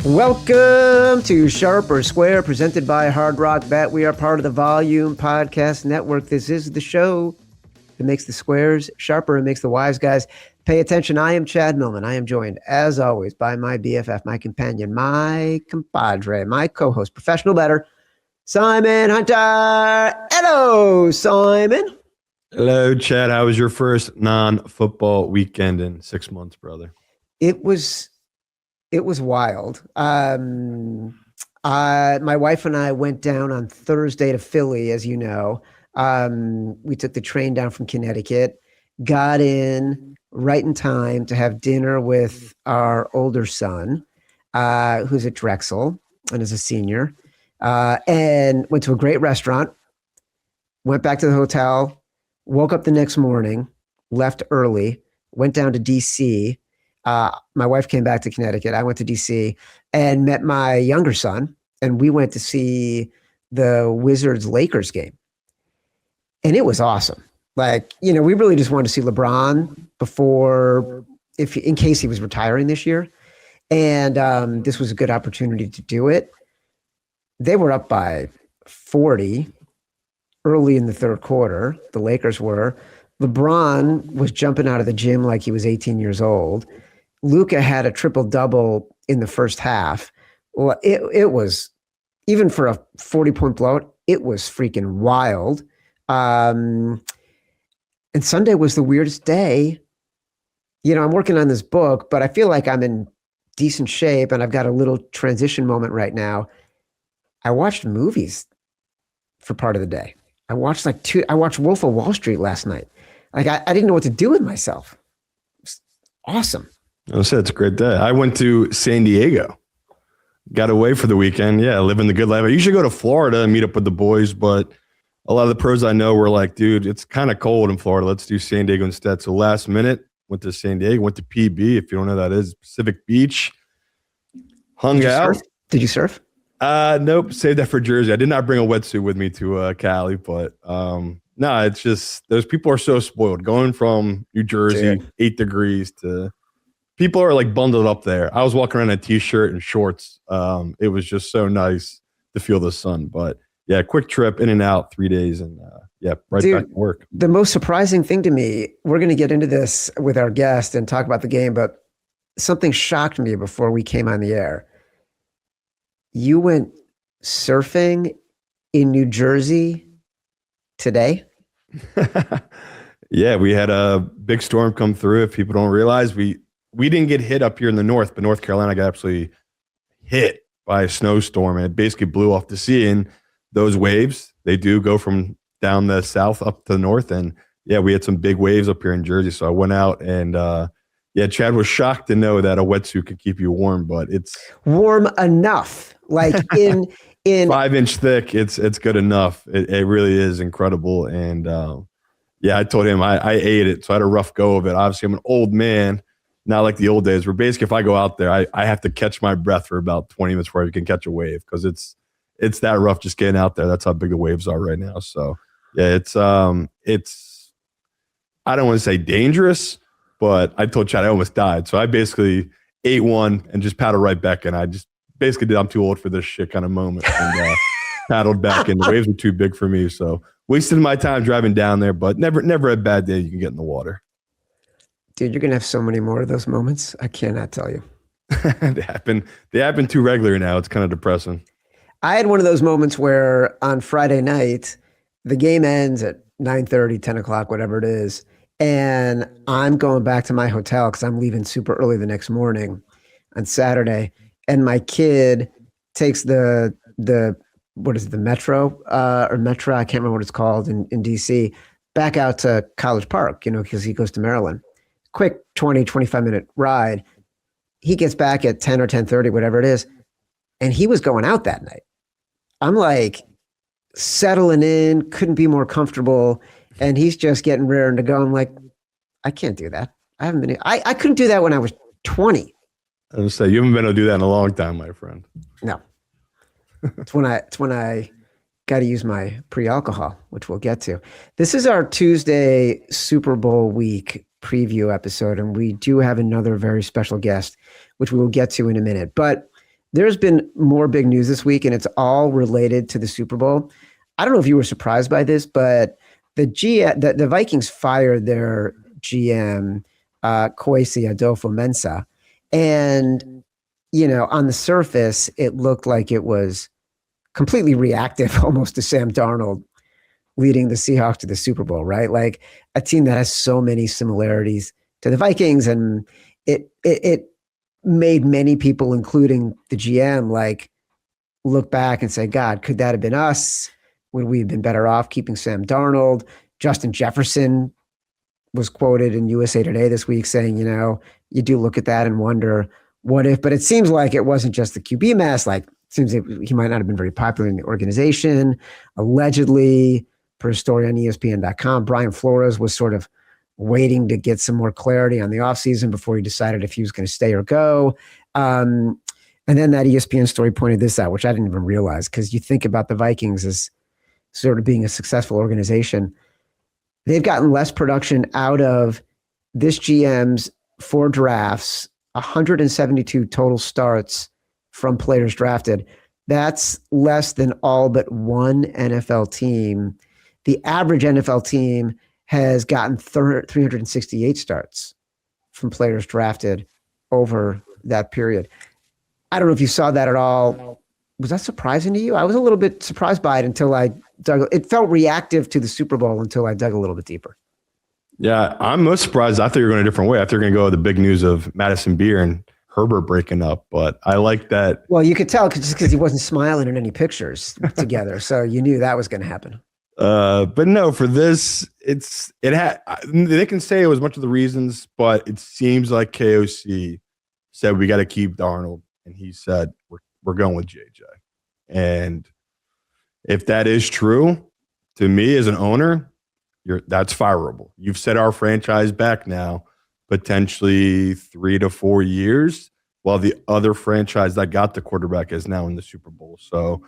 Welcome to Sharp or Square, presented by Hard Rock Bet. We are part of the Volume Podcast Network. This is the show that makes the squares sharper and makes the wise guys pay attention. I am Chad Millman. I am joined, as always, by my BFF, my companion, my compadre, my co-host, professional bettor, Simon Hunter. Hello, Simon. Hello, Chad. How was your first non-football weekend in 6 months, brother? It was wild. My wife and I went down on Thursday to Philly, as you know. We took the train down from Connecticut, got in right in time to have dinner with our older son, who's at Drexel and is a senior, and went to a great restaurant, went back to the hotel, woke up the next morning, left early, went down to D.C., my wife came back to Connecticut. I went to DC and met my younger son, and we went to see the Wizards-Lakers game. And it was awesome. Like, we really just wanted to see LeBron in case he was retiring this year. And this was a good opportunity to do it. They were up by 40 early in the third quarter. The Lakers were. LeBron was jumping out of the gym like he was 18 years old. Luka had a triple-double in the first half. Well, it was, even for a 40-point blowout, it was freaking wild. And Sunday was the weirdest day. I'm working on this book, but I feel like I'm in decent shape, and I've got a little transition moment right now. I watched movies for part of the day. I watched Wolf of Wall Street last night. Like, I didn't know what to do with myself. It was awesome. I said it's a great day. I went to San Diego, got away for the weekend. Yeah, living the good life. I usually go to Florida and meet up with the boys, but a lot of the pros I know were like, dude, it's kind of cold in Florida. Let's do San Diego instead. So last minute, went to San Diego, went to PB, if you don't know what that is, Pacific Beach, hung out. Surf? Did you surf? Nope, saved that for Jersey. I did not bring a wetsuit with me to Cali, but no, it's just those people are so spoiled. Going from New Jersey, 8 degrees to people are like bundled up there. I was walking around in a t-shirt and shorts. It was just so nice to feel the sun. But yeah, quick trip in and out, 3 days, and back to work. The most surprising thing to me, we're going to get into this with our guest and talk about the game, but something shocked me before we came on the air. You went surfing in New Jersey today? Yeah, we had a big storm come through. If people don't realize, we didn't get hit up here in the north, but North Carolina got absolutely hit by a snowstorm, and it basically blew off the sea. And those waves, they do go from down the south up to the north. And yeah, we had some big waves up here in Jersey. So I went out and Chad was shocked to know that a wetsuit could keep you warm, but it's warm enough. Like in 5-inch thick, it's good enough. It really is incredible. And I told him I ate it. So I had a rough go of it. Obviously, I'm an old man. Not like the old days where basically if I go out there, I have to catch my breath for about 20 minutes before I can catch a wave because it's that rough just getting out there. That's how big the waves are right now. So yeah, it's I don't want to say dangerous, but I told Chad I almost died. So I basically ate one and just paddled right back in. I just basically did I'm too old for this shit kind of moment and paddled back in. The waves were too big for me. So wasted my time driving down there, but never a bad day you can get in the water. Dude, you're going to have so many more of those moments. I cannot tell you. They happen too regular now. It's kind of depressing. I had one of those moments where on Friday night, the game ends at 9:30, 10 o'clock, whatever it is. And I'm going back to my hotel because I'm leaving super early the next morning on Saturday. And my kid takes the what is it, the Metro or Metro? I can't remember what it's called in DC, back out to College Park, because he goes to Maryland. Quick 20, 25-minute ride. He gets back at 10 or 10:30, whatever it is. And he was going out that night. I'm like settling in, couldn't be more comfortable. And he's just getting raring to go. I'm like, I can't do that. I couldn't do that when I was 20. I was going to say, you haven't been able to do that in a long time, my friend. No. It's when I got to use my pre-alcohol, which we'll get to. This is our Tuesday Super Bowl week preview episode, and we do have another very special guest, which we will get to in a minute. But there's been more big news this week, and it's all related to the Super Bowl. I don't know if you were surprised by this, but the Vikings fired their GM, Kwesi Adolfo-Mensah, and on the surface, it looked like it was completely reactive, almost to Sam Darnold leading the Seahawks to the Super Bowl, right? Like a team that has so many similarities to the Vikings, and it made many people, including the GM, like look back and say, God, could that have been us? Would we have been better off keeping Sam Darnold? Justin Jefferson was quoted in USA Today this week saying, you do look at that and wonder what if, but it seems like it wasn't just the QB mess. Like, it seems like he might not have been very popular in the organization. Allegedly, per a story on ESPN.com, Brian Flores was sort of waiting to get some more clarity on the offseason before he decided if he was going to stay or go. And then that ESPN story pointed this out, which I didn't even realize, because you think about the Vikings as sort of being a successful organization. They've gotten less production out of this GM's 4 drafts, 172 total starts from players drafted. That's less than all but one NFL team. The average NFL team has gotten 368 starts from players drafted over that period. I don't know if you saw that at all. Was that surprising to you? I was a little bit surprised by it until I dug. It felt reactive to the Super Bowl until I dug a little bit deeper. Yeah, I'm most surprised. I thought you were going a different way. I thought you were going to go with the big news of Madison Beer and Herbert breaking up, but I like that. Well, you could tell just because he wasn't smiling in any pictures together, so you knew that was going to happen. But no, for this, they can say it was much of the reasons, but it seems like KOC said we got to keep Darnold, and he said we're going with JJ. And if that is true, to me as an owner, that's fireable. You've set our franchise back now potentially 3 to 4 years, while the other franchise that got the quarterback is now in the Super Bowl. So,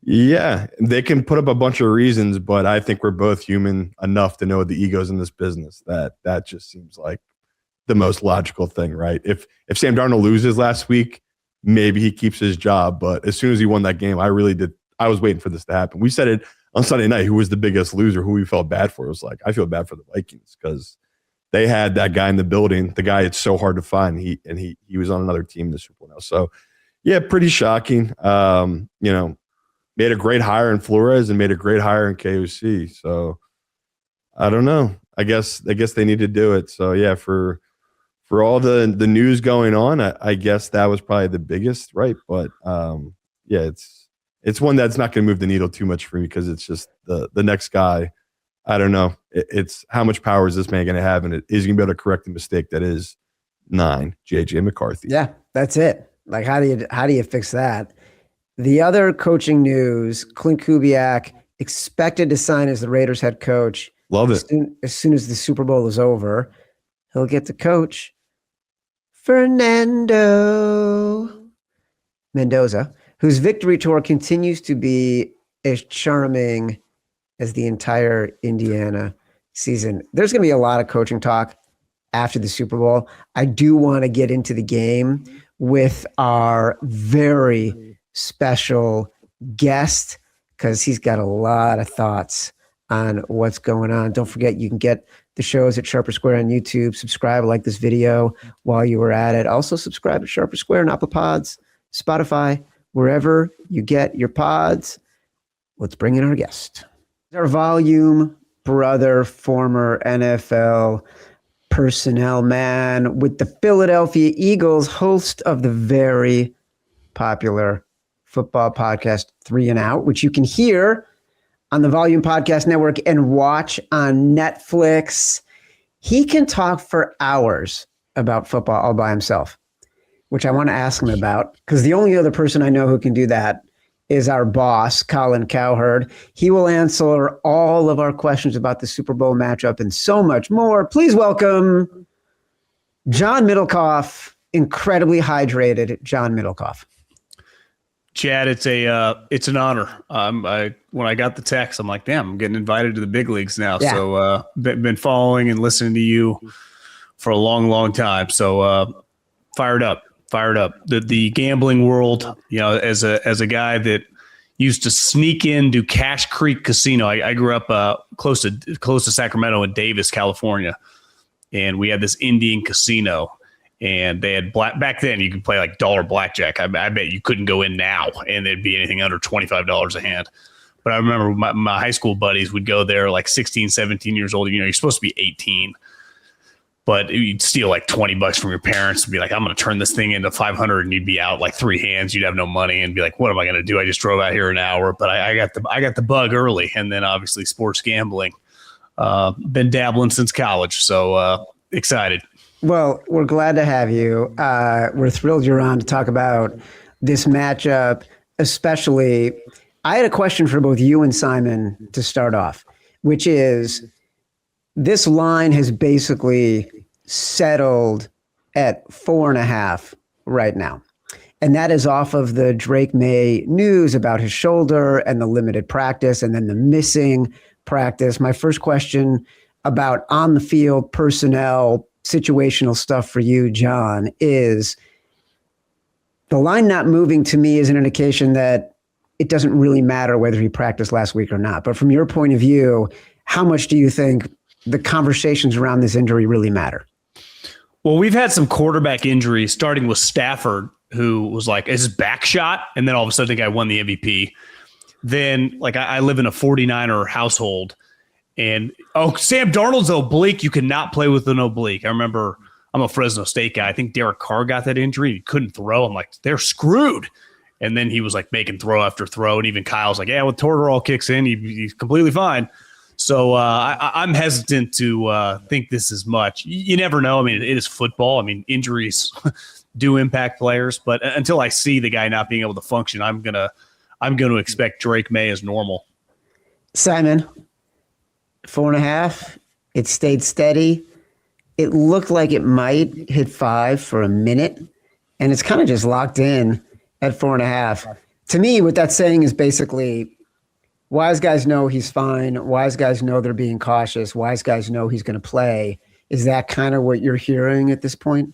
yeah, they can put up a bunch of reasons, but I think we're both human enough to know the egos in this business that just seems like the most logical thing, right? If Sam Darnold loses last week, maybe he keeps his job. But as soon as he won that game, I was waiting for this to happen. We said it on Sunday night, who was the biggest loser, who we felt bad for. It was like, I feel bad for the Vikings because they had that guy in the building, the guy it's so hard to find. He was on another team in the Super Bowl now. So, yeah, pretty shocking. Made a great hire in Flores and made a great hire in KOC. So, I don't know. I guess they need to do it. So, yeah, for all the news going on, I guess that was probably the biggest, right? But, yeah, it's one that's not going to move the needle too much for me because it's just the next guy. I don't know. It's how much power is this man going to have, and is he going to be able to correct the mistake that is 9 JJ McCarthy? Yeah, that's it. Like, how do you fix that? The other coaching news: Clint Kubiak expected to sign as the Raiders head coach. Love it. As soon as the Super Bowl is over, he'll get to coach Fernando Mendoza, whose victory tour continues to be as charming as the entire Indiana season. There's going to be a lot of coaching talk after the Super Bowl. I do want to get into the game with our very special guest because he's got a lot of thoughts on what's going on. Don't forget, you can get the shows at Sharper Square on YouTube. Subscribe, like this video while you were at it. Also subscribe to Sharper Square and Apple Pods, Spotify, wherever you get your pods. Let's bring in our guest. Our volume brother, former NFL personnel man with the Philadelphia Eagles, host of the very popular football podcast 3 and Out, which you can hear on the Volume Podcast Network and watch on Netflix. He can talk for hours about football all by himself, which I want to ask him about, because the only other person I know who can do that is our boss, Colin Cowherd. He will answer all of our questions about the Super Bowl matchup and so much more. Please welcome John Middlekauff, incredibly hydrated John Middlekauff. Chad, it's an honor. When I got the text, I'm like, damn, I'm getting invited to the big leagues now. Yeah. So been following and listening to you for a long, long time. So fired up. Fired up. The gambling world, as a guy that used to sneak into Cache Creek Casino. I grew up close to Sacramento in Davis, California, and we had this Indian casino. And they had back then you could play like dollar blackjack. I bet you couldn't go in now and there'd be anything under $25 a hand. But I remember my high school buddies would go there like 16, 17 years old. You're supposed to be 18, but you'd steal like $20 from your parents and be like, I'm going to turn this thing into 500, and you'd be out like 3 hands. You'd have no money and be like, what am I going to do? I just drove out here an hour, but I got the bug early. And then obviously sports gambling, been dabbling since college. So excited. Well, we're glad to have you. We're thrilled you're on to talk about this matchup, especially. I had a question for both you and Simon to start off, which is this line has basically settled at 4.5 right now. And that is off of the Drake Maye news about his shoulder and the limited practice and then the missing practice. My first question about on the field personnel, situational stuff for you, John, is the line not moving to me is an indication that it doesn't really matter whether he practiced last week or not. But from your point of view, how much do you think the conversations around this injury really matter? Well, we've had some quarterback injuries, starting with Stafford, who was like, is his back shot? And then all of a sudden the guy won the MVP. Then, like, I live in a 49er household. And, Sam Darnold's oblique, you cannot play with an oblique. I remember, I'm a Fresno State guy. I think Derek Carr got that injury. He couldn't throw. I'm like, they're screwed. And then he was like making throw after throw. And even Kyle's like, yeah, when Tortorall kicks in, he's completely fine. So I'm hesitant to think this is much. You never know. I mean, it is football. I mean, injuries do impact players. But until I see the guy not being able to function, I'm gonna expect Drake Maye as normal. Simon, 4.5. It stayed steady. It looked like it might hit 5 for a minute. And it's kind of just locked in at 4.5. To me, what that's saying is basically wise guys know he's fine. Wise guys know they're being cautious. Wise guys know he's going to play. Is that kind of what you're hearing at this point?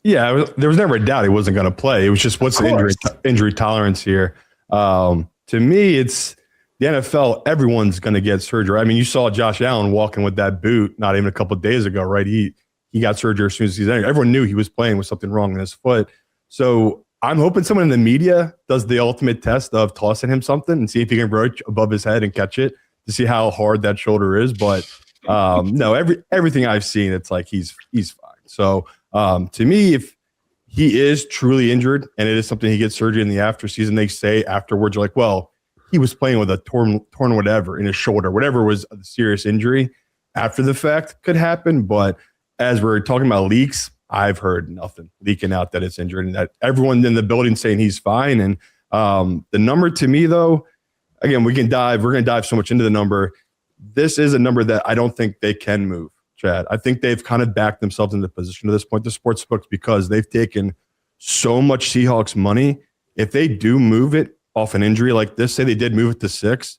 Yeah, there was never a doubt he wasn't going to play. It was just what's the injury tolerance here. To me, it's the NFL. Everyone's going to get surgery. I mean, you saw Josh Allen walking with that boot not even a couple of days ago, right? He got surgery as soon as he's in. Everyone knew he was playing with something wrong in his foot. So I'm hoping someone in the media does the ultimate test of tossing him something and see if he can broach above his head and catch it to see how hard that shoulder is. But no, everything I've seen, it's like he's fine. So to me, if he is truly injured and it is something he gets surgery in the after season, they say afterwards, you're like, well, he was playing with a torn whatever in his shoulder, whatever was a serious injury after the fact could happen. But as we're talking about leaks, I've heard nothing leaking out that it's injured and that everyone in the building saying he's fine. And the number to me, though, again, we're going to dive so much into the number. This is a number that I don't think they can move, Chad. I think they've kind of backed themselves into position to this point, the sports books, because they've taken so much Seahawks money. If they do move it off an injury like this, say they did move it to 6,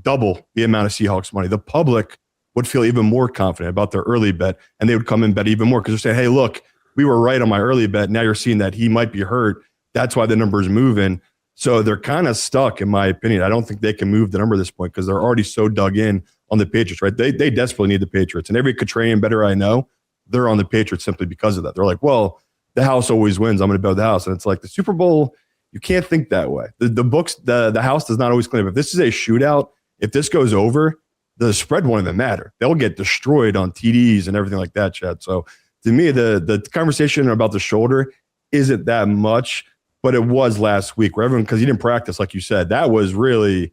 double the amount of Seahawks money. The public would feel even more confident about their early bet, and they would come and bet even more because they're saying, hey, look, we were right on my early bet. Now you're seeing that he might be hurt. That's why the number is moving. So they're kind of stuck, in my opinion. I don't think they can move the number at this point because they're already so dug in on the Patriots, right? They desperately need the Patriots. And every Contrarian better I know, they're on the Patriots simply because of that. They're like, well, the house always wins. I'm going to bet the house. And it's like the Super Bowl, you can't think that way. The books, the house does not always claim. If this is a shootout, if this goes over, the spread won't even matter. They'll get destroyed on TDs and everything like that, Chad. So to me, the conversation about the shoulder isn't that much, but it was last week where everyone, because he didn't practice, like you said, that was really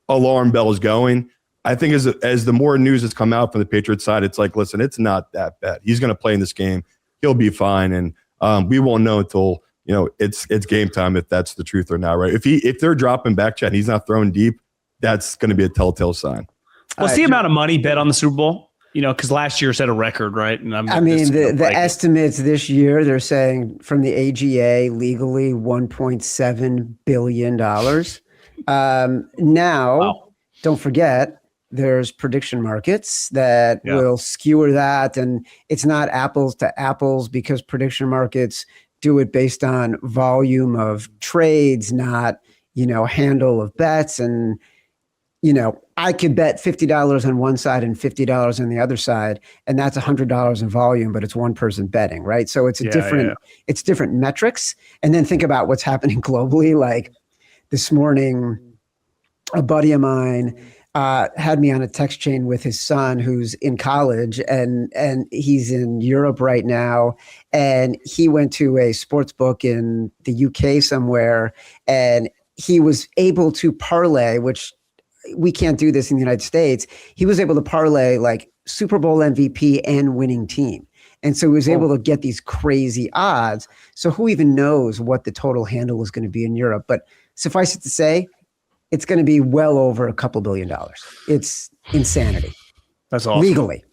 alarm bells going. I think as the more news has come out from the Patriots side, it's like, listen, it's not that bad. He's going to play in this game. He'll be fine. And we won't know until, it's game time if that's the truth or not, right? If they're dropping back, Chad, he's not throwing deep, that's going to be a telltale sign. What's the amount of money bet on the Super Bowl? Because last year set a record, right? And the estimates this year, they're saying from the AGA legally $1.7 billion. Now, Don't forget, there's prediction markets that will skewer that. And it's not apples to apples because prediction markets do it based on volume of trades, not, handle of bets. And, I could bet $50 on one side and $50 on the other side, and that's $100 in volume, but it's one person betting, right? So it's it's different metrics. And then think about what's happening globally. Like this morning, a buddy of mine had me on a text chain with his son who's in college, and he's in Europe right now. And he went to a sports book in the UK somewhere, and he was able to parlay, which we can't do this in the United States. He was able to parlay like Super Bowl MVP and winning team. And so he was able to get these crazy odds. So who even knows what the total handle is going to be in Europe? But suffice it to say, it's going to be well over a couple $2 billion. It's insanity. That's awesome. Legally.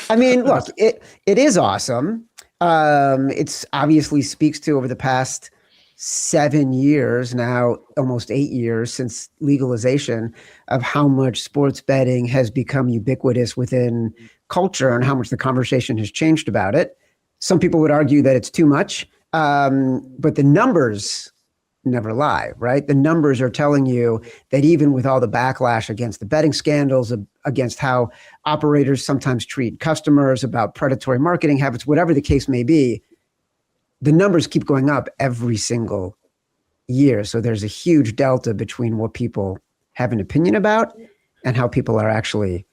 I mean, look, it is awesome. It's obviously speaks to over the past 7 years now, almost 8 years since legalization, of how much sports betting has become ubiquitous within culture and how much the conversation has changed about it. Some people would argue that it's too much, but the numbers never lie, right? The numbers are telling you that even with all the backlash against the betting scandals, against how operators sometimes treat customers, about predatory marketing habits, whatever the case may be, the numbers keep going up every single year. So there's a huge delta between what people have an opinion about and how people are actually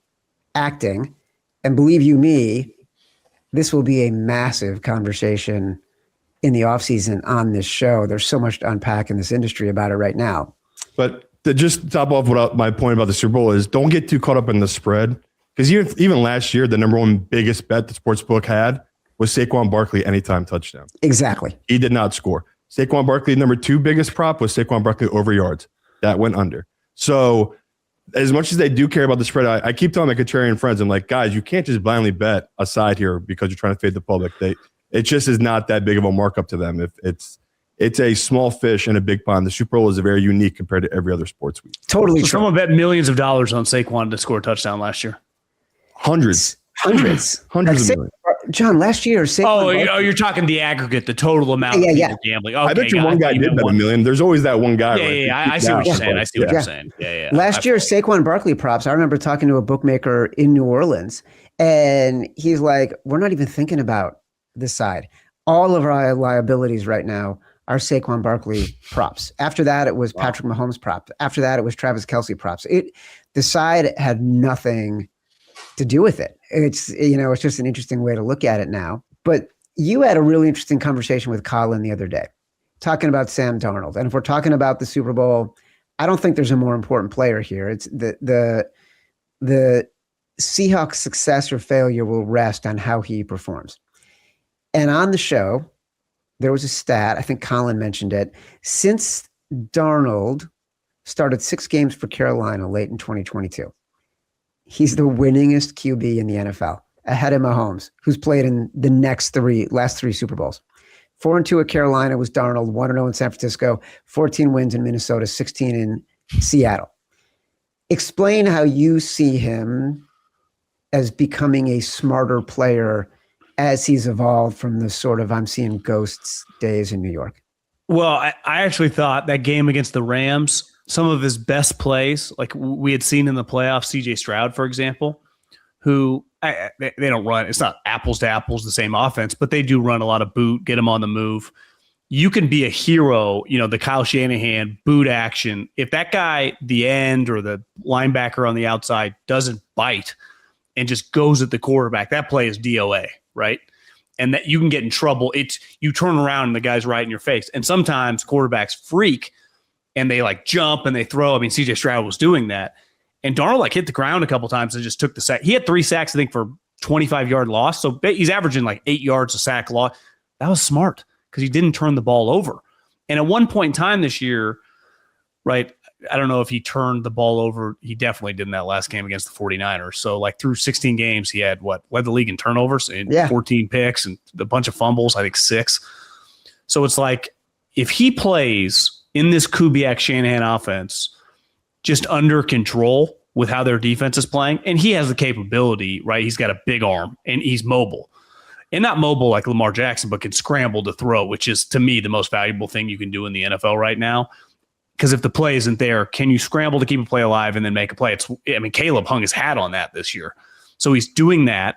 acting. And believe you me, this will be a massive conversation in the offseason on this show. There's so much to unpack in this industry about it right now. But to just top off what my point about the Super Bowl is, don't get too caught up in the spread. Because even last year, the number one biggest bet the sportsbook had was Saquon Barkley anytime touchdown. Exactly. He did not score. Saquon Barkley, number two biggest prop was Saquon Barkley over yards. That went under. So as much as they do care about the spread, I keep telling my contrarian friends, I'm like, guys, you can't just blindly bet a side here because you're trying to fade the public. It just is not that big of a markup to them. If it's a small fish in a big pond. The Super Bowl is very unique compared to every other sports week. Totally so true. Someone bet millions of dollars on Saquon to score a touchdown last year. Hundreds of millions. John, last year, you're talking the aggregate, the total amount of gambling. Okay, I bet you one guy did bet $1 million. There's always that one guy. I see what you're saying. I see what you're saying. Last year, Saquon Barkley props. I remember talking to a bookmaker in New Orleans, and he's like, "We're not even thinking about this side. All of our liabilities right now are Saquon Barkley props. After that, it was Patrick Mahomes prop. After that, it was Travis Kelce props. The side had nothing to do with it. It's just an interesting way to look at it now. But you had a really interesting conversation with Colin the other day, talking about Sam Darnold. And if we're talking about the Super Bowl, I don't think there's a more important player here. It's the Seahawks' success or failure will rest on how he performs. And on the show, there was a stat, I think Colin mentioned it. Since Darnold started 6 games for Carolina late in 2022, he's the winningest QB in the NFL, ahead of Mahomes, who's played in the last three Super Bowls. 4-2 at Carolina was Darnold, 1-0 in San Francisco, 14 wins in Minnesota, 16 in Seattle. Explain how you see him as becoming a smarter player as he's evolved from the sort of I'm seeing ghosts days in New York. Well, I actually thought that game against the Rams, some of his best plays, like we had seen in the playoffs, CJ Stroud, for example, who they don't run. It's not apples to apples, the same offense, but they do run a lot of boot, get him on the move. You can be a hero, the Kyle Shanahan boot action. If that guy, the end or the linebacker on the outside, doesn't bite and just goes at the quarterback, that play is DOA, right? And that you can get in trouble. You turn around and the guy's right in your face. And sometimes quarterbacks freak and they jump and they throw. I mean, CJ Stroud was doing that. And Darnold hit the ground a couple times and just took the sack. He had 3 sacks, I think, for 25-yard loss. So he's averaging 8 yards a sack loss. That was smart because he didn't turn the ball over. And at one point in time this year, right, I don't know if he turned the ball over. He definitely did in that last game against the 49ers. So through 16 games, he had led the league in turnovers and 14 picks and a bunch of fumbles, I think 6. So it's if he plays in this Kubiak Shanahan offense just under control with how their defense is playing. And he has the capability, right? He's got a big arm and he's mobile. And not mobile like Lamar Jackson, but can scramble to throw, which is, to me, the most valuable thing you can do in the NFL right now. Because if the play isn't there, can you scramble to keep a play alive and then make a play? Caleb hung his hat on that this year. So he's doing that.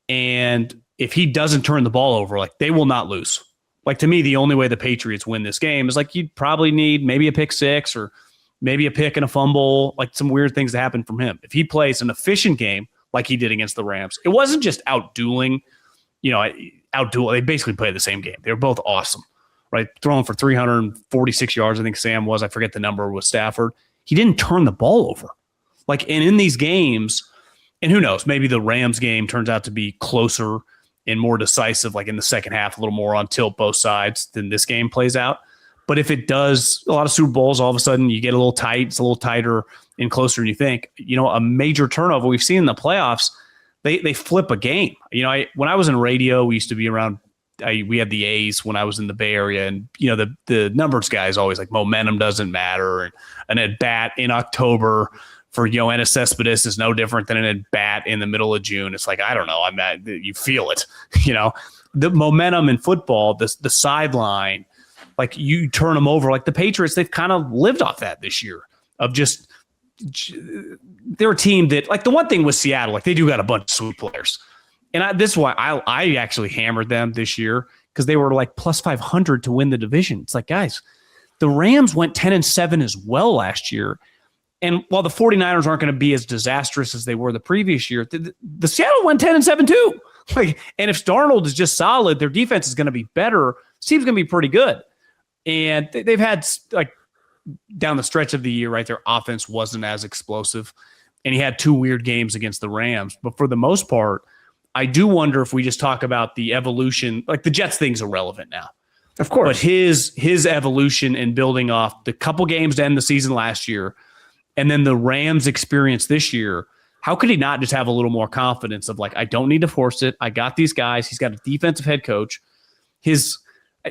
And if he doesn't turn the ball over, like, they will not lose. Like, to me, the only way the Patriots win this game is, like, you'd probably need maybe a pick six or maybe a pick and a fumble, like some weird things to happen from him. If he plays an efficient game like he did against the Rams, it wasn't just outdueling. They basically played the same game. They were both awesome, right? Throwing for 346 yards, I think Sam was. I forget the number with Stafford. He didn't turn the ball over. And in these games, and who knows, maybe the Rams game turns out to be closer and more decisive, like in the second half, a little more on tilt both sides than this game plays out. But if it does, a lot of Super Bowls, all of a sudden you get a little tight, it's a little tighter and closer than you think. A major turnover we've seen in the playoffs, they flip a game. When I was in radio, we used to be around. We had the A's when I was in the Bay Area, and the numbers guys always like momentum doesn't matter, and an at bat in October for Yoenis Cespedes is no different than an at bat in the middle of June. It's like, I don't know, you feel it. The momentum in football, the sideline, like you turn them over. Like the Patriots, they've kind of lived off that this year of just. They're a team that, like, the one thing with Seattle, like, they do got a bunch of sweet players. And this is why I actually hammered them this year, because they were like plus 500 to win the division. It's like, guys, the Rams went 10-7 as well last year. And while the 49ers aren't going to be as disastrous as they were the previous year, the Seattle went 10-7 too. And if Darnold is just solid, their defense is going to be better. This team's going to be pretty good. And they've had, like, down the stretch of the year, right, their offense wasn't as explosive, and he had two weird games against the Rams. But for the most part, I do wonder if we just talk about the evolution, like the Jets thing's irrelevant now. Of course. But his evolution in building off the couple games to end the season last year and then the Rams experience this year, how could he not just have a little more confidence of, like, I don't need to force it. I got these guys. He's got a defensive head coach.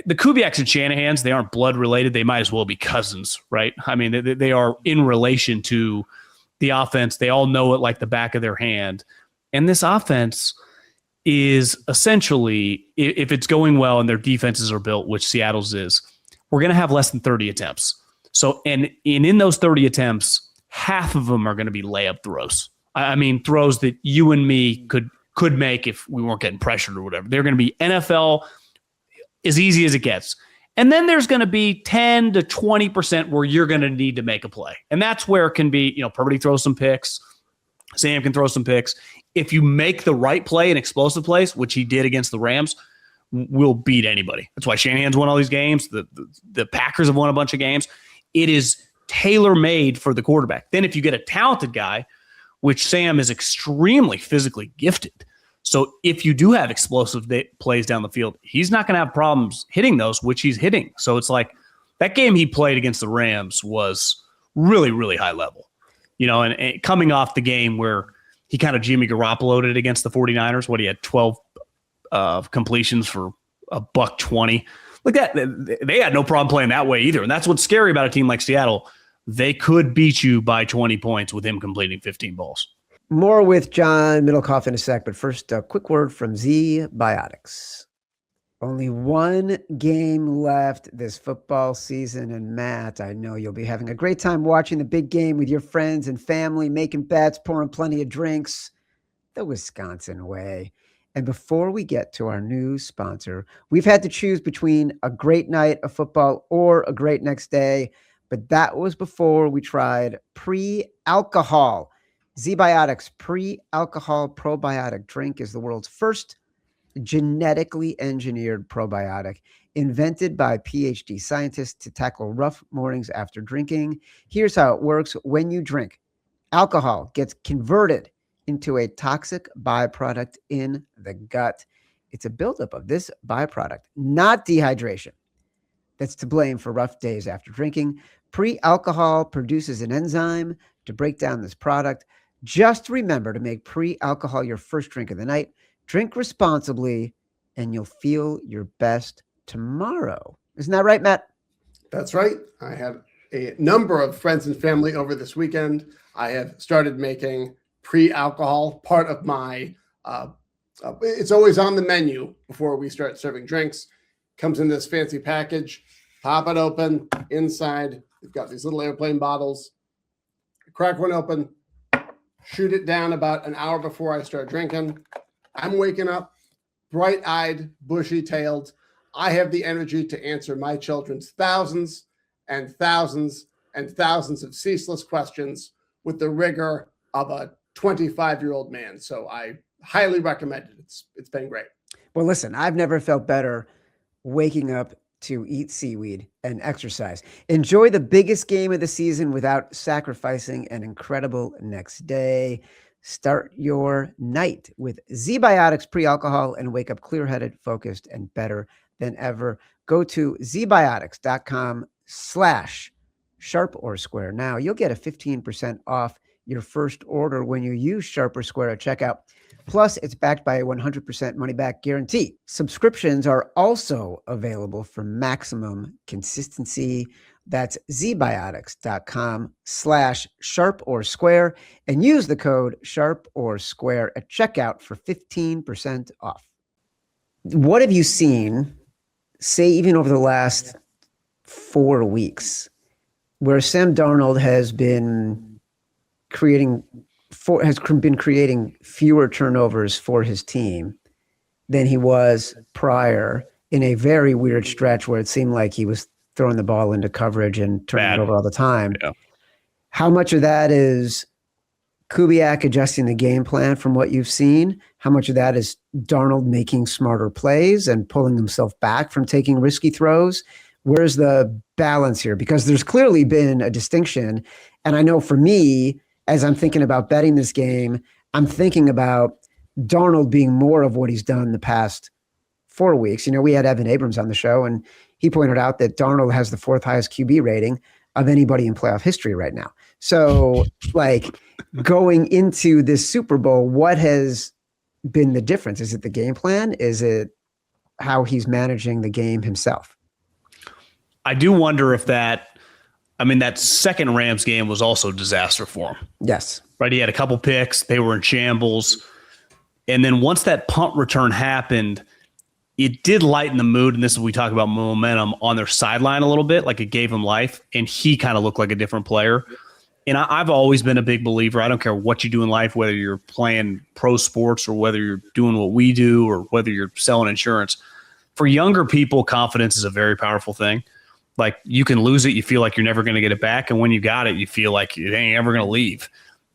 The Kubiaks and Shanahans, they aren't blood related. They might as well be cousins, right? I mean, they are in relation to the offense. They all know it like the back of their hand. And this offense is essentially, if it's going well and their defenses are built, which Seattle's is, we're going to have less than 30 attempts. So, and in those 30 attempts, half of them are going to be layup throws. I mean, throws that you and me could make if we weren't getting pressured or whatever. They're going to be NFL as easy as it gets. And then there's going to be 10 to 20% where you're going to need to make a play. And that's where it can be, Purdy throws some picks. Sam can throw some picks. If you make the right play, an explosive plays, which he did against the Rams, we'll beat anybody. That's why Shanahan's won all these games. The Packers have won a bunch of games. It is tailor-made for the quarterback. Then if you get a talented guy, which Sam is extremely physically gifted, so if you do have explosive plays down the field, he's not going to have problems hitting those, which he's hitting. So it's like that game he played against the Rams was really, really high level, and coming off the game where he kind of Jimmy Garoppolo'd it against the 49ers, he had 12 completions for $120. Like that, they had no problem playing that way either. And that's what's scary about a team like Seattle. They could beat you by 20 points with him completing 15 balls. More with John Middlekauff in a sec, but first, a quick word from Z Biotics. Only one game left this football season, and Matt, I know you'll be having a great time watching the big game with your friends and family, making bets, pouring plenty of drinks, the Wisconsin way. And before we get to our new sponsor, we've had to choose between a great night of football or a great next day, but that was before we tried pre-alcohol. Z-Biotics pre-alcohol probiotic drink is the world's first genetically engineered probiotic invented by PhD scientists to tackle rough mornings after drinking. Here's how it works. When you drink, alcohol gets converted into a toxic byproduct in the gut. It's a buildup of this byproduct, not dehydration, that's to blame for rough days after drinking. Pre-alcohol produces an enzyme to break down this product. Just remember to make pre-alcohol your first drink of the night. Drink responsibly, and you'll feel your best tomorrow. Isn't that right, Matt? That's right. I had a number of friends and family over this weekend. I have started making pre-alcohol part of my it's always on the menu before we start serving drinks. Comes in this fancy package. Pop it open. Inside, we've got these little airplane bottles. Crack one open. Shoot it down about an hour before I start drinking. I'm waking up bright-eyed, bushy-tailed. I have the energy to answer my children's thousands and thousands and thousands of ceaseless questions with the rigor of a 25-year-old man. So I highly recommend it. It's been great. Well, listen, I've never felt better waking up to eat seaweed and exercise. Enjoy the biggest game of the season without sacrificing an incredible next day. Start your night with ZBiotics pre-alcohol and wake up clear-headed, focused, and better than ever. Go to zbiotics.com/sharp or square. Now you'll get a 15% off your first order when you use Sharp or Square at checkout. Plus, it's backed by a 100% money-back guarantee. Subscriptions are also available for maximum consistency. That's zbiotics.com/sharp or square and use the code sharp or square at checkout for 15% off. What have you seen, say, even over the last 4 weeks, where Sam Darnold has been creating fewer turnovers for his team than he was prior, in a very weird stretch where it seemed like he was throwing the ball into coverage and turning it over all the time? Yeah. How much of that is Kubiak adjusting the game plan from what you've seen? How much of that is Darnold making smarter plays and pulling himself back from taking risky throws? Where's the balance here? Because there's clearly been a distinction. And I know for me, as I'm thinking about betting this game, I'm thinking about Darnold being more of what he's done the past 4 weeks. You know, we had Evan Abrams on the show, and he pointed out that Darnold has the 4th highest QB rating of anybody in playoff history right now. So, like, going into this Super Bowl, what has been the difference? Is it the game plan? Is it how he's managing the game himself? I do wonder if that second Rams game was also a disaster for him. Yes. Right. He had a couple picks. They were in shambles. And then once that punt return happened, it did lighten the mood. And this is what we talk about momentum on their sideline a little bit. Like, it gave him life. And he kind of looked like a different player. And I've always been a big believer. I don't care what you do in life, whether you're playing pro sports or whether you're doing what we do or whether you're selling insurance. For younger people, confidence is a very powerful thing. Like, you can lose it. You feel like you're never going to get it back. And when you got it, you feel like it ain't ever going to leave.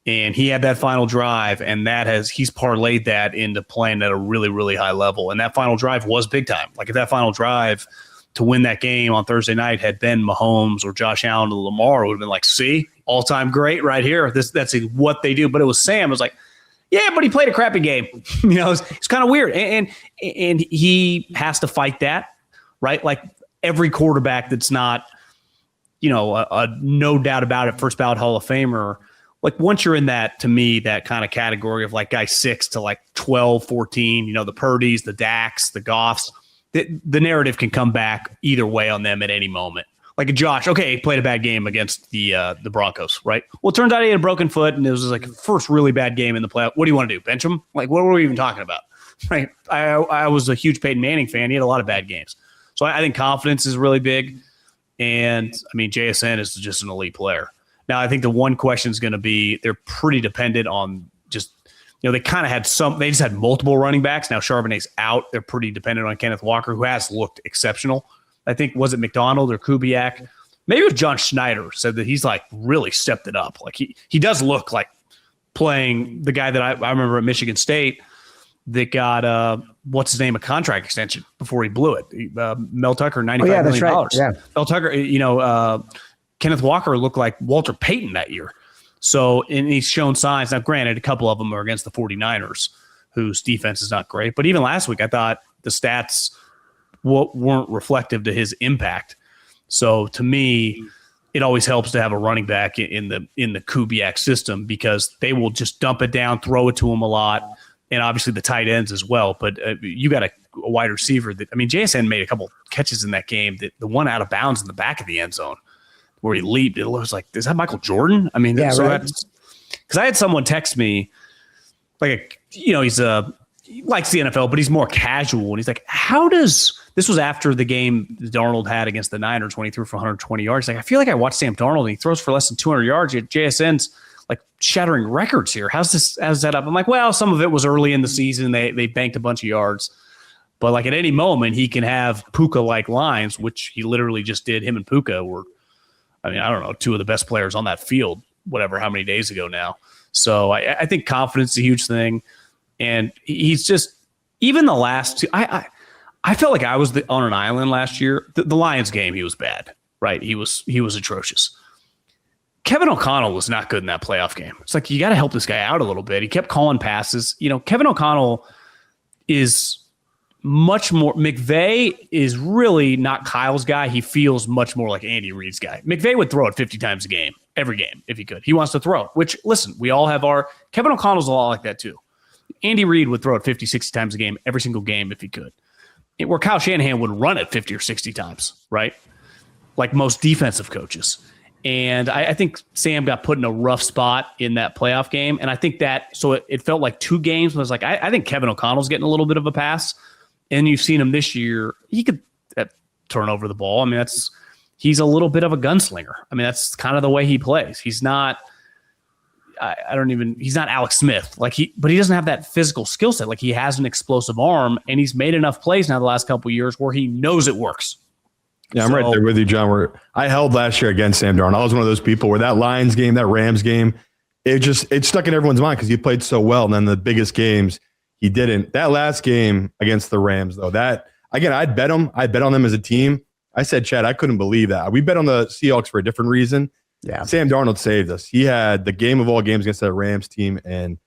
And he had that final drive, and he's parlayed that into playing at a really, really high level. And that final drive was big time. Like, if that final drive to win that game on Thursday night had been Mahomes or Josh Allen or Lamar, it would have been like, see, all-time great right here. That's what they do. But it was Sam. It was like, yeah, but he played a crappy game. You know, it's kind of weird. And he has to fight that, right? Like, every quarterback that's not, you know, a no doubt about it, first ballot Hall of Famer, like, once you're in that, to me, that kind of category of like guy 6 to like 12, 14, you know, the Purdys, the Daks, the Goffs, the narrative can come back either way on them at any moment. Like a Josh, okay, he played a bad game against the Broncos, right? Well, it turns out he had a broken foot, and it was like first really bad game in the playoff. What do you want to do? Bench him? Like, what were we even talking about? Right? I was a huge Peyton Manning fan. He had a lot of bad games. So I think confidence is really big. And, I mean, JSN is just an elite player. Now, I think the one question is going to be, they're pretty dependent on just, you know, they just had multiple running backs. Now Charbonnet's out. They're pretty dependent on Kenneth Walker, who has looked exceptional. I think, was it Macdonald or Kubiak? Maybe it was John Schneider said that he's like really stepped it up. Like, he does look like playing the guy that I remember at Michigan State that got what's his name, a contract extension before he blew it. Mel Tucker, $95 million. Right. Yeah. Mel Tucker, you know, Kenneth Walker looked like Walter Payton that year. So, and he's shown signs. Now, granted, a couple of them are against the 49ers, whose defense is not great. But even last week, I thought the stats weren't reflective to his impact. So, to me, it always helps to have a running back in the Kubiak system, because they will just dump it down, throw it to him a lot. And obviously the tight ends as well. But you got a wide receiver that, I mean, JSN made a couple catches in that game, that the one out of bounds in the back of the end zone where he leaped. It was like, is that Michael Jordan? I mean, yeah, so right. Because I had someone text me, he likes the NFL, but he's more casual. And he's like, this was after the game Darnold had against the Niners when he threw for 120 yards. He's like, I feel like I watched Sam Darnold and he throws for less than 200 yards. Yet JSN's like shattering records here. How's that up? I'm like, well, some of it was early in the season. They banked a bunch of yards. But like at any moment, he can have Puka-like lines, which he literally just did. Him and Puka were, I don't know, two of the best players on that field, how many days ago now. So I think confidence is a huge thing. And he's just, even the last two, I felt like I was on an island last year. The Lions game, he was bad, right? He was atrocious. Kevin O'Connell was not good in that playoff game. It's like, you got to help this guy out a little bit. He kept calling passes. Kevin O'Connell is much more, McVay is really not Kyle's guy. He feels much more like Andy Reid's guy. McVay would throw it 50 times a game, every game, if he could. He wants to throw it, which, listen, we all have Kevin O'Connell's a lot like that too. Andy Reid would throw it 50, 60 times a game, every single game if he could. Where Kyle Shanahan would run it 50 or 60 times, right? Like most defensive coaches. And I think Sam got put in a rough spot in that playoff game. And I think so it felt like two games. I was like, I think Kevin O'Connell's getting a little bit of a pass. And you've seen him this year. He could turn over the ball. He's a little bit of a gunslinger. That's kind of the way he plays. He's not, he's not Alex Smith. But he doesn't have that physical skill set. Like, he has an explosive arm, and he's made enough plays now the last couple of years where he knows it works. Yeah, I'm right there with you, John. Where I held last year against Sam Darnold. I was one of those people where that Lions game, that Rams game, it stuck in everyone's mind because he played so well. And then the biggest games, he didn't. That last game against the Rams, though, I'd bet him. I bet on them as a team. I said, Chad, I couldn't believe that. We bet on the Seahawks for a different reason. Yeah. Sam Darnold saved us. He had the game of all games against that Rams team. And,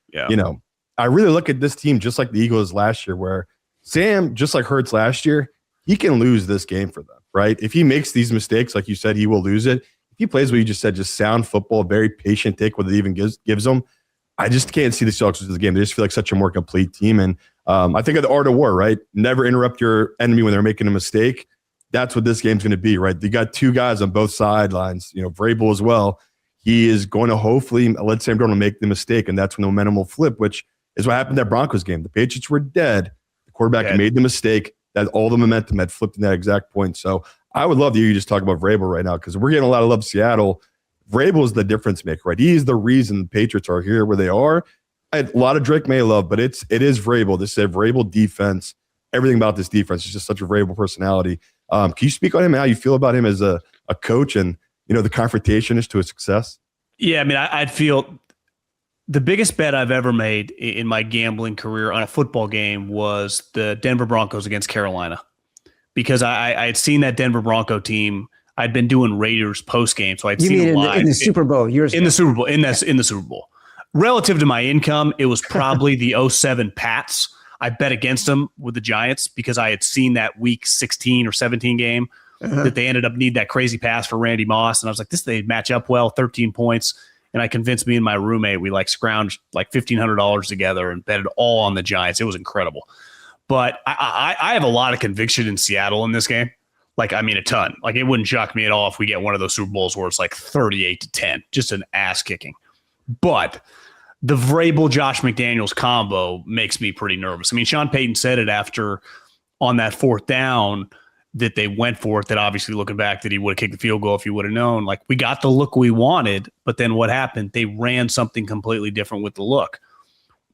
I really look at this team just like the Eagles last year, where Sam, just like Hurts last year, he can lose this game for them, right? If he makes these mistakes, like you said, he will lose it. If he plays what you just said, just sound football, very patient, take what it even gives them, I just can't see the Seahawks lose the game. They just feel like such a more complete team. And I think of the art of war, right? Never interrupt your enemy when they're making a mistake. That's what this game's going to be, right? You got two guys on both sidelines, Vrabel as well. He is going to hopefully let Sam Darnold make the mistake, and that's when the momentum will flip, which is what happened in that Broncos game. The Patriots were dead. The quarterback made the mistake. That all the momentum had flipped in that exact point. So I would love to hear you just talk about Vrabel right now, because we're getting a lot of love in Seattle. Vrabel is the difference maker, right? He's the reason the Patriots are here where they are. I had a lot of Drake Maye love, but it is Vrabel. This is a Vrabel defense. Everything about this defense is just such a Vrabel personality. Can you speak on him and how you feel about him as a coach and, the confrontation is to his success? Yeah, I'd feel the biggest bet I've ever made in my gambling career on a football game was the Denver Broncos against Carolina, because I had seen that Denver Bronco team. I'd been doing Raiders post game, so I'd seen it live in the Super Bowl years ago. In the Super Bowl. Relative to my income, it was probably the 2007 Pats. I bet against them with the Giants because I had seen that week 16 or 17 game that they ended up need that crazy pass for Randy Moss. And I was like, they'd match up well, 13 points. And I convinced me and my roommate, we scrounged $1,500 together and bet it all on the Giants. It was incredible. But I have a lot of conviction in Seattle in this game. A ton. It wouldn't shock me at all if we get one of those Super Bowls where it's 38-10, just an ass kicking. But the Vrabel Josh McDaniels combo makes me pretty nervous. Sean Payton said it after on that fourth down that they went for it, that obviously looking back that he would have kicked the field goal if he would have known. We got the look we wanted, but then what happened? They ran something completely different with the look.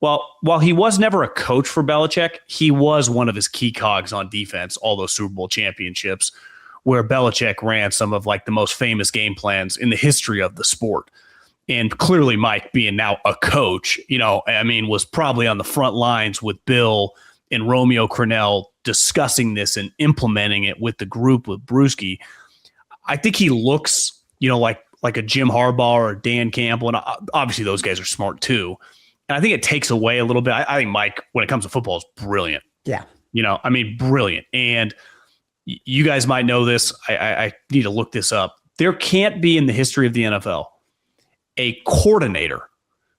Well, while he was never a coach for Belichick, he was one of his key cogs on defense, all those Super Bowl championships, where Belichick ran some of the most famous game plans in the history of the sport. And clearly Mike, being now a coach, was probably on the front lines with Bill and Romeo Crennel discussing this and implementing it with the group with Brewski. I think he looks, like a Jim Harbaugh or a Dan Campbell. And obviously those guys are smart too. And I think it takes away a little bit. I think Mike, when it comes to football, is brilliant. Yeah. Brilliant. And you guys might know this. I need to look this up. There can't be in the history of the NFL a coordinator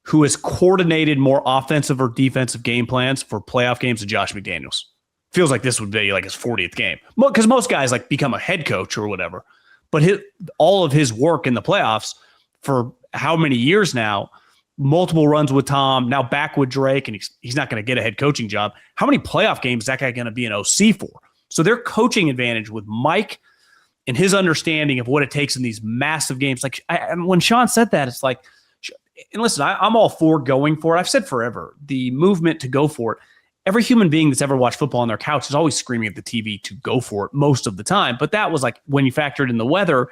who has coordinated more offensive or defensive game plans for playoff games than Josh McDaniels. Feels like this would be his 40th game. Because most guys become a head coach or whatever. But all of his work in the playoffs for how many years now multiple runs with Tom, now back with Drake, and he's not going to get a head coaching job. How many playoff games is that guy going to be an OC for? So their coaching advantage with Mike and his understanding of what it takes in these massive games. Like when Sean said that, it's like, and listen, I'm all for going for it. I've said forever, the movement to go for it. Every human being that's ever watched football on their couch is always screaming at the TV to go for it most of the time. But that was like when you factored in the weather.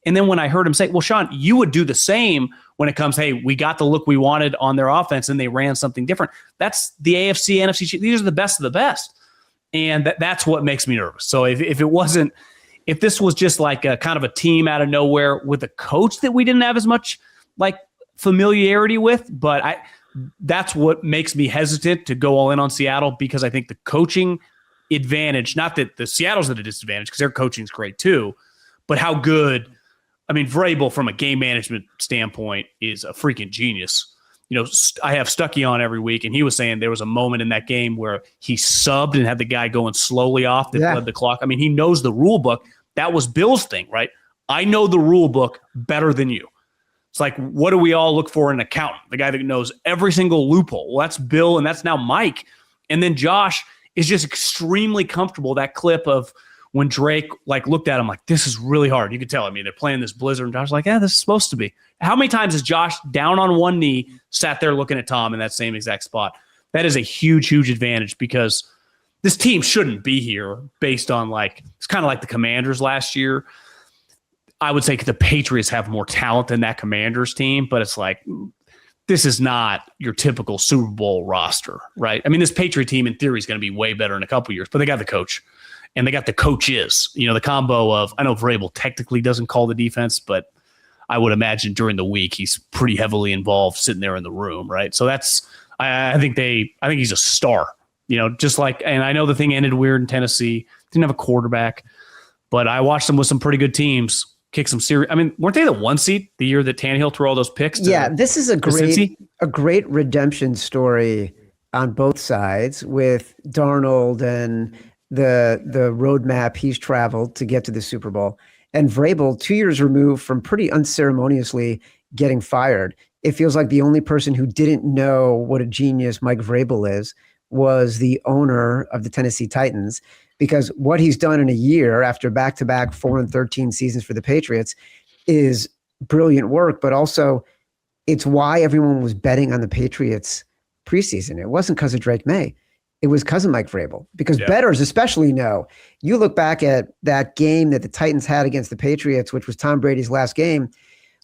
And then when I heard him say, well, Sean, you would do the same when it comes, hey, we got the look we wanted on their offense and they ran something different. That's the AFC, NFC. These are the best of the best. And that's what makes me nervous. So if this was just like a kind of a team out of nowhere with a coach that we didn't have as much like familiarity with, but that's what makes me hesitant to go all in on Seattle, because I think the coaching advantage, not that the Seattle's at a disadvantage because their coaching's great too, but how good, I mean, Vrabel from a game management standpoint is a freaking genius. You know, I have Stuckey on every week, and he was saying there was a moment in that game where he subbed and had the guy going slowly off that led the clock. I mean, he knows the rule book. That was Bill's thing, right? I know the rule book better than you. It's like, what do we all look for in an accountant? The guy that knows every single loophole. Well, that's Bill, and that's now Mike. And then Josh is just extremely comfortable. That clip of when Drake like looked at him like, this is really hard. You could tell. I mean, they're playing this blizzard, and Josh's like, yeah, this is supposed to be. How many times has Josh down on one knee sat there looking at Tom in that same exact spot? That is a huge, huge advantage, because this team shouldn't be here based on like, it's kind of like the Commanders last year. I would say the Patriots have more talent than that Commanders team, but it's like, this is not your typical Super Bowl roster, right? I mean, this Patriot team in theory is going to be way better in a couple years, but they got the coach and they got the coaches, you know, the combo of, I know Vrabel technically doesn't call the defense, but I would imagine during the week, he's pretty heavily involved sitting there in the room. Right. So that's, I think he's a star, you know, just like, and I know the thing ended weird in Tennessee, didn't have a quarterback, but I watched them with some pretty good teams kick some serious. I mean, weren't they the 1 seed the year that Tannehill threw all those picks? This is a great redemption story on both sides with Darnold and the roadmap he's traveled to get to the Super Bowl, and Vrabel 2 years removed from pretty unceremoniously getting fired. It feels like the only person who didn't know what a genius Mike Vrabel is was the owner of the Tennessee Titans, because what he's done in a year after back-to-back 4-13 seasons for the Patriots is brilliant work, but also it's why everyone was betting on the Patriots preseason. It wasn't because of Drake Maye. It was because of Mike Vrabel, because bettors especially know. You look back at that game that the Titans had against the Patriots, which was Tom Brady's last game.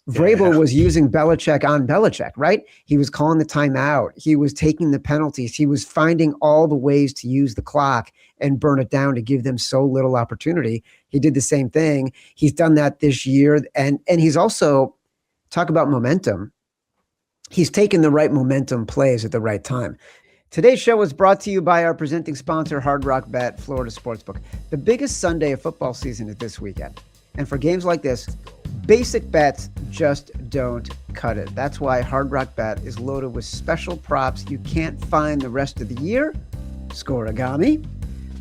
Vrabel was using Belichick on Belichick, right? He was calling the timeout. He was taking the penalties. He was finding all the ways to use the clock and burn it down to give them so little opportunity. He did the same thing. He's done that this year. And he's also, talk about momentum. He's taken the right momentum plays at the right time. Today's show is brought to you by our presenting sponsor, Hard Rock Bet, Florida Sportsbook. The biggest Sunday of football season is this weekend. And for games like this, basic bets just don't cut it. That's why Hard Rock Bet is loaded with special props you can't find the rest of the year. Scoregami,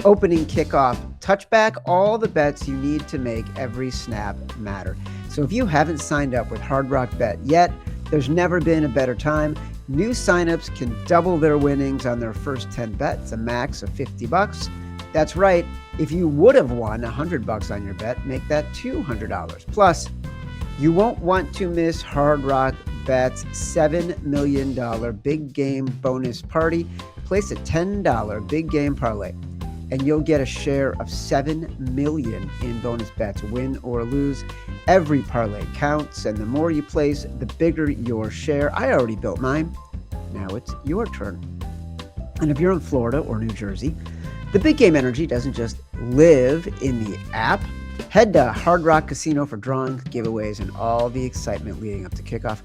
opening kickoff, touchback, all the bets you need to make every snap matter. So if you haven't signed up with Hard Rock Bet yet, there's never been a better time. New signups can double their winnings on their first 10 bets, a max of $50. That's right. If you would have won $100 on your bet, make that $200. Plus, you won't want to miss Hard Rock Bet's $7 million big game bonus party. Place a $10 big game parlay, and you'll get a share of $7 million in bonus bets, win or lose. Every parlay counts, and the more you place, the bigger your share. I already built mine. Now it's your turn. And if you're in Florida or New Jersey, the Big Game Energy doesn't just live in the app. Head to Hard Rock Casino for drawings, giveaways, and all the excitement leading up to kickoff.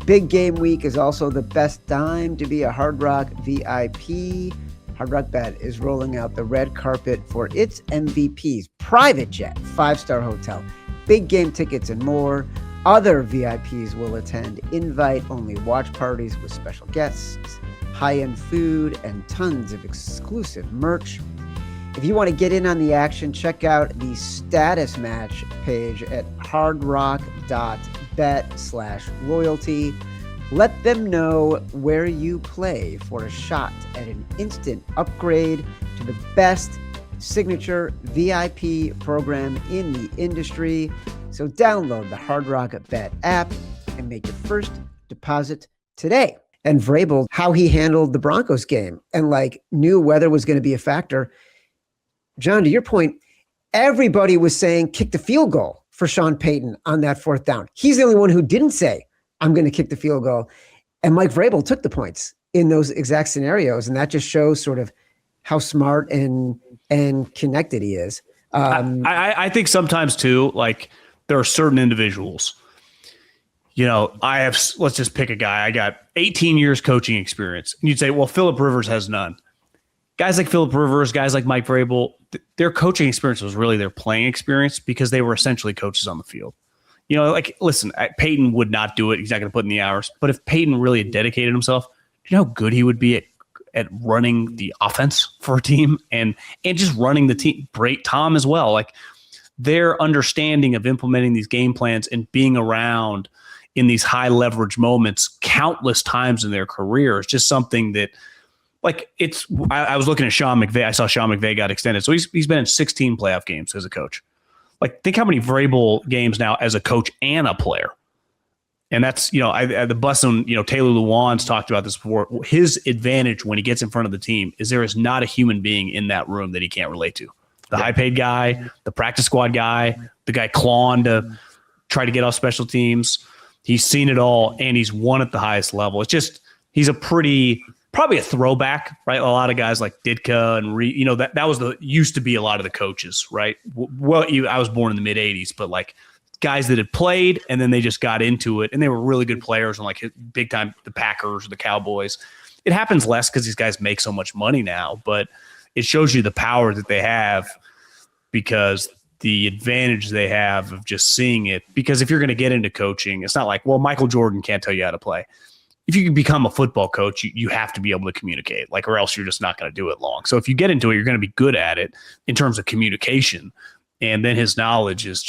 Big Game Week is also the best time to be a Hard Rock VIP. Hard Rock Bet is rolling out the red carpet for its MVPs, private jet, 5-star hotel, big game tickets, and more. Other VIPs will attend invite-only watch parties with special guests, high-end food, and tons of exclusive merch. If you want to get in on the action, check out the status match page at hardrock.bet/loyalty. Let them know where you play for a shot at an instant upgrade to the best signature VIP program in the industry. So download the Hard Rock Bet app and make your first deposit today. And Vrabel, how he handled the Broncos game and knew weather was going to be a factor. John, to your point, everybody was saying kick the field goal for Sean Payton on that fourth down. He's the only one who didn't say, I'm going to kick the field goal. And Mike Vrabel took the points in those exact scenarios. And that just shows sort of how smart and connected he is. I think sometimes too, there are certain individuals, let's just pick a guy. I got 18 years coaching experience. And you'd say, well, Phillip Rivers has none. Guys like Phillip Rivers, guys like Mike Vrabel, their coaching experience was really their playing experience because they were essentially coaches on the field. Listen, Peyton would not do it. He's not going to put in the hours. But if Peyton really had dedicated himself, do you know how good he would be at running the offense for a team and just running the team? Great Tom as well. Their understanding of implementing these game plans and being around in these high leverage moments countless times in their career is just something that I was looking at Sean McVay. I saw Sean McVay got extended. So he's been in 16 playoff games as a coach. Think how many Vrabel games now as a coach and a player. And that's, the Bussin, Taylor Lewan's talked about this before. His advantage when he gets in front of the team is there is not a human being in that room that he can't relate to. The high-paid guy, the practice squad guy, the guy clawing to try to get off special teams. He's seen it all, and he's won at the highest level. It's just he's probably a throwback, right? A lot of guys like Ditka and that was used to be a lot of the coaches, right? Well, I was born in the mid-'80s, but guys that had played and then they just got into it and they were really good players and big time the Packers or the Cowboys. It happens less because these guys make so much money now, but it shows you the power that they have because the advantage they have of just seeing it. Because if you're going to get into coaching, it's not Michael Jordan can't tell you how to play. If you can become a football coach, you have to be able to communicate, or else you're just not going to do it long. So if you get into it, you're going to be good at it in terms of communication. And then his knowledge is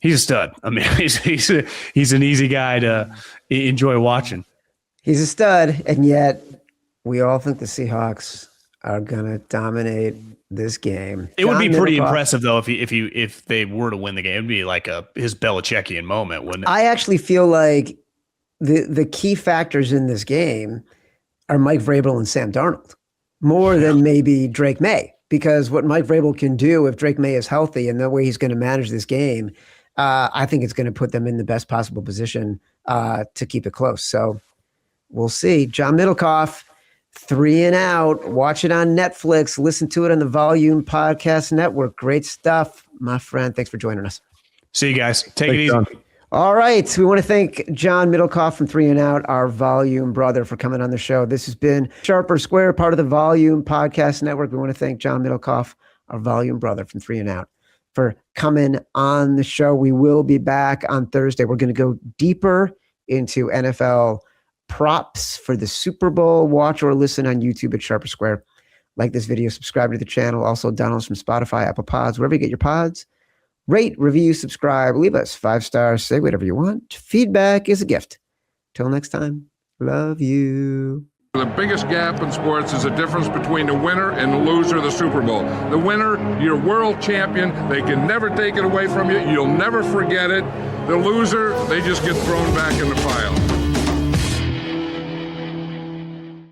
he's a stud. I mean, he's an easy guy to enjoy watching. He's a stud. And yet we all think the Seahawks are going to dominate this game. It would be pretty impressive though, if they were to win the game. It'd be his Belichickian moment, wouldn't it? I actually feel like the key factors in this game are Mike Vrabel and Sam Darnold more than maybe Drake Maye, because what Mike Vrabel can do if Drake Maye is healthy and the way he's going to manage this game, I think it's going to put them in the best possible position to keep it close. So we'll see. John Middlekauff, 3 and Out. Watch it on Netflix. Listen to it on the Volume Podcast Network. Great stuff, my friend. Thanks for joining us. See you guys. Take it easy. John. All right. We want to thank John Middlekauff from 3 and Out, our Volume brother, for coming on the show. This has been Sharp or Square, part of the Volume Podcast Network. We want to thank John Middlekauff, our Volume brother from 3 and Out, for coming on the show. We will be back on Thursday. We're going to go deeper into NFL props for the Super Bowl. Watch or listen on YouTube at Sharp or Square. Like this video, subscribe to the channel. Also download us from Spotify, Apple Pods, wherever you get your pods. Rate, review, subscribe, leave us 5 stars, say whatever you want. Feedback is a gift. Till next time, love you. The biggest gap in sports is the difference between the winner and the loser of the Super Bowl. The winner, you're world champion. They can never take it away from you. You'll never forget it. The loser, they just get thrown back in the pile.